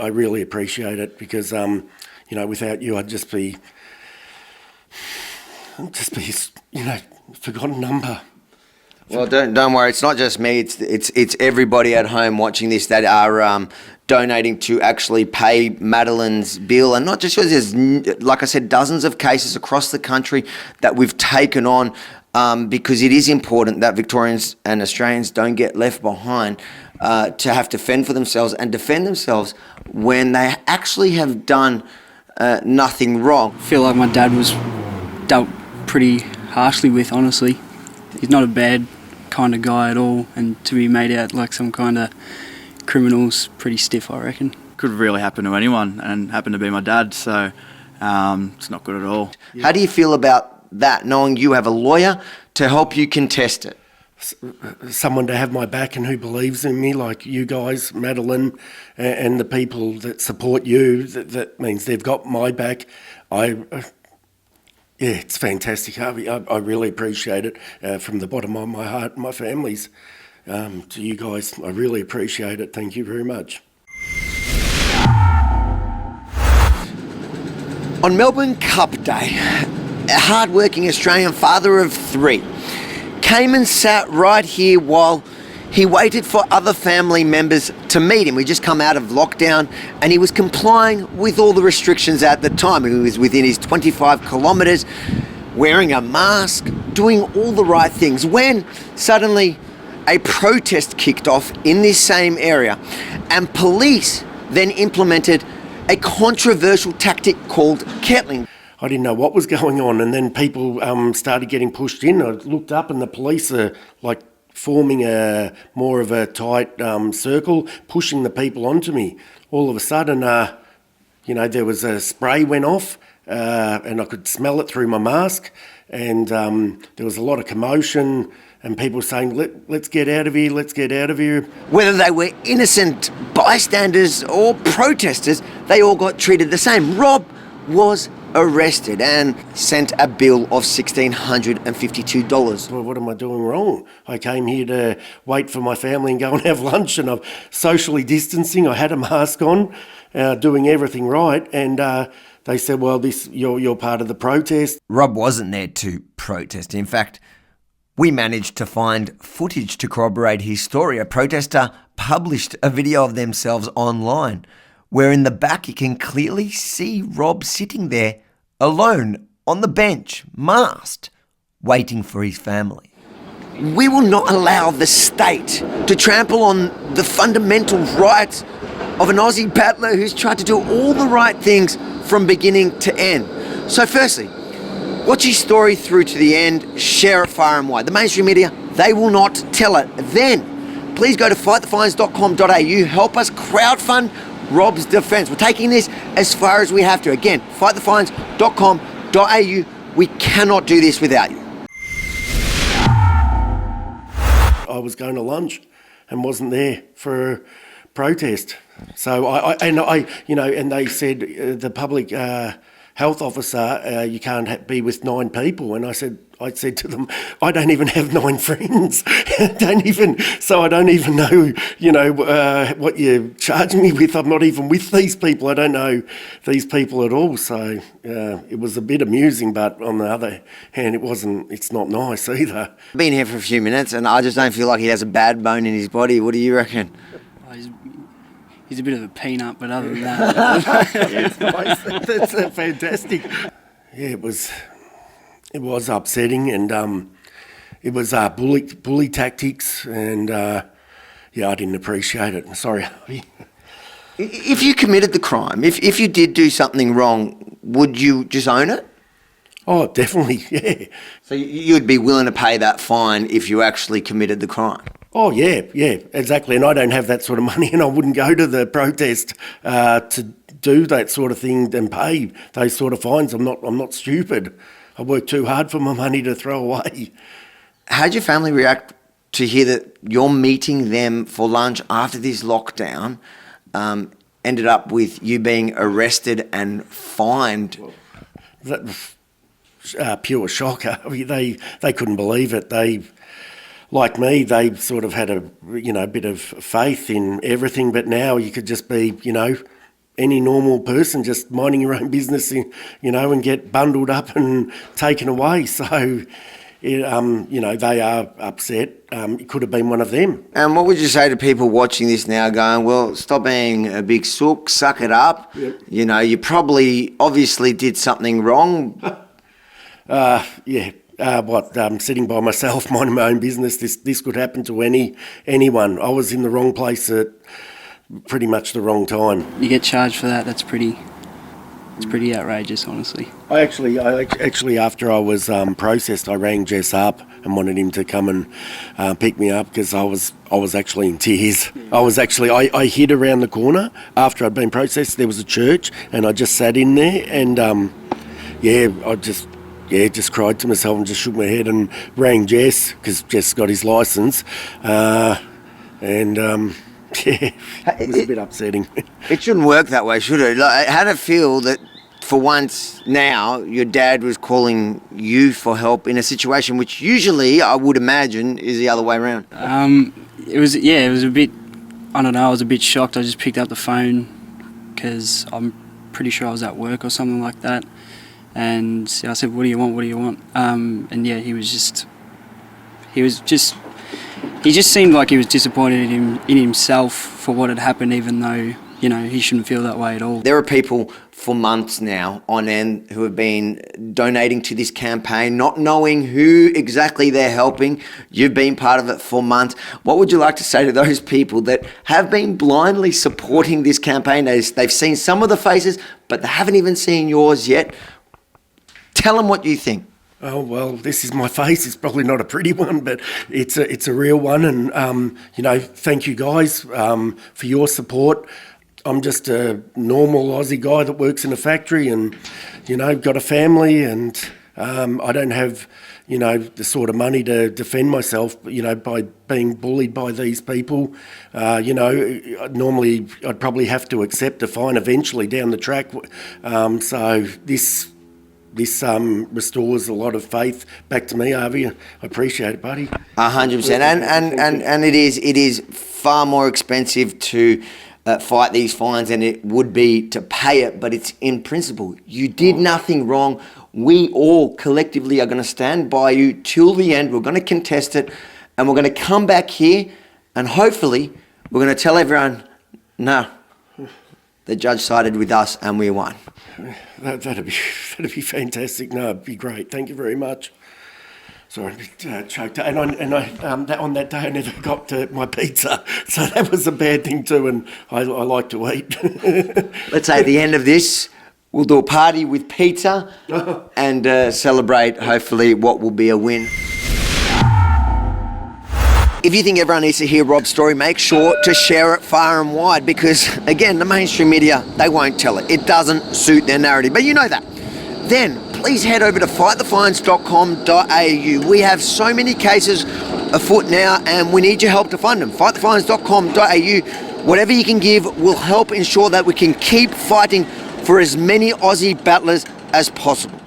I really appreciate it because, without you, I'd just be, forgotten number. Well, don't worry. It's not just me. It's everybody at home watching this that are donating to actually pay Madeline's bill, and not just yours. There's, like I said, dozens of cases across the country that we've taken on because it is important that Victorians and Australians don't get left behind to have to fend for themselves and defend themselves when they actually have done nothing wrong. I feel like my dad was dealt pretty harshly with, honestly. He's not a bad kind of guy at all, and to be made out like some kind of criminal's pretty stiff, I reckon. Could really happen to anyone, and happened to be my dad, so it's not good at all. How do you feel about that, knowing you have a lawyer to help you contest it? Someone to have my back and who believes in me, like you guys, Madeline, and the people that support you, that means they've got my back. Yeah, it's fantastic. I really appreciate it from the bottom of my heart and my family's. To you guys, I really appreciate it. Thank you very much. On Melbourne Cup Day, a hard-working Australian father of 3 came and sat right here while he waited for other family members to meet him. We just come out of lockdown and he was complying with all the restrictions at the time. He was within his 25 kilometres, wearing a mask, doing all the right things, when suddenly a protest kicked off in this same area, and police then implemented a controversial tactic called kettling. I didn't know what was going on, and then people started getting pushed in. I looked up and the police are like forming more of a tight circle, pushing the people onto me. All of a sudden, there was a spray went off and I could smell it through my mask, and there was a lot of commotion and people saying, let's get out of here, let's get out of here. Whether they were innocent bystanders or protesters, they all got treated the same. Rob was arrested and sent a bill of $1,652. Well, what am I doing wrong? I came here to wait for my family and go and have lunch, and I'm socially distancing. I had a mask on, doing everything right, and they said, well, you're part of the protest. Rob wasn't there to protest. In fact, we managed to find footage to corroborate his story. A protester published a video of themselves online, where in the back you can clearly see Rob sitting there alone on the bench, masked, waiting for his family. We will not allow the state to trample on the fundamental rights of an Aussie battler who's tried to do all the right things from beginning to end. So firstly, watch his story through to the end, share it far and wide. The mainstream media, they will not tell it. Then, please go to fightthefines.com.au, help us crowdfund Rob's defence. We're taking this as far as we have to. Again, fightthefines.com.au. We cannot do this without you. I was going to lunch and wasn't there for a protest. So and they said the public health officer, you can't be with 9 people. And I said to them, I don't even have 9 friends. So I don't even know, what you're charging me with. I'm not even with these people. I don't know these people at all. So it was a bit amusing, but on the other hand, it's not nice either. Been here for a few minutes and I just don't feel like he has a bad bone in his body. What do you reckon? He's a bit of a peanut, but other than that... It's nice. That's fantastic. Yeah, it was upsetting, and it was bully tactics, and I didn't appreciate it. Sorry, Harvey. If you committed the crime, if you did do something wrong, would you just own it? Oh, definitely, yeah. So you'd be willing to pay that fine if you actually committed the crime? Oh, yeah, exactly. And I don't have that sort of money, and I wouldn't go to the protest to do that sort of thing and pay those sort of fines. I'm not stupid. I work too hard for my money to throw away. How'd your family react to hear that you're meeting them for lunch after this lockdown ended up with you being arrested and fined? Well, that was pure shock. I mean, they couldn't believe it. Like me, they sort of had a bit of faith in everything, but now you could just be, any normal person, just minding your own business, you know, and get bundled up and taken away. So, you know, they are upset. It could have been one of them. And what would you say to people watching this now going, well, stop being a big sook, suck it up. Yep. You know, you probably obviously did something wrong. Sitting by myself, minding my own business, this could happen to anyone. I was in the wrong place at pretty much the wrong time. You get charged for that. It's pretty outrageous, honestly. I actually, after I was processed, I rang Jess up and wanted him to come and pick me up because I was actually in tears. I hid around the corner after I'd been processed. There was a church, and I just sat in there, and just cried to myself and just shook my head and rang Jess because Jess got his licence, it was a bit upsetting. It shouldn't work that way, should it? Like, how did it feel that for once now your dad was calling you for help in a situation which usually I would imagine is the other way around? It was a bit, I don't know, I was a bit shocked. I just picked up the phone because I'm pretty sure I was at work or something like that. And I said, what do you want? And yeah, he just seemed like he was disappointed in himself for what had happened, even though, you know, he shouldn't feel that way at all. There are people for months now on end who have been donating to this campaign, not knowing who exactly they're helping. You've been part of it for months. What would you like to say to those people that have been blindly supporting this campaign? They've seen some of the faces, but they haven't even seen yours yet. Tell them what you think. Oh, well, this is my face. It's probably not a pretty one, but it's a real one. And, you know, thank you guys for your support. I'm just a normal Aussie guy that works in a factory and, you know, got a family, and I don't have, you know, the sort of money to defend myself, you know, by being bullied by these people. You know, normally I'd probably have to accept a fine eventually down the track. So this restores a lot of faith back to me, Harvey. I appreciate it, buddy. 100%. And it is far more expensive to fight these fines than it would be to pay it, but it's in principle. You did nothing wrong. We all collectively are going to stand by you till the end. We're going to contest it, and we're going to come back here, and hopefully we're going to tell everyone, no, the judge sided with us and we won. That'd be fantastic. No, it'd be great. Thank you very much. Sorry, I'm a bit choked up. On that day I never got to my pizza, so that was a bad thing too, and I like to eat. Let's say at the end of this, we'll do a party with pizza and celebrate, hopefully, what will be a win. If you think everyone needs to hear Rob's story, make sure to share it far and wide because, again, the mainstream media, they won't tell it. It doesn't suit their narrative, but you know that. Then, please head over to fightthefines.com.au. We have so many cases afoot now and we need your help to fund them. Fightthefines.com.au. Whatever you can give will help ensure that we can keep fighting for as many Aussie battlers as possible.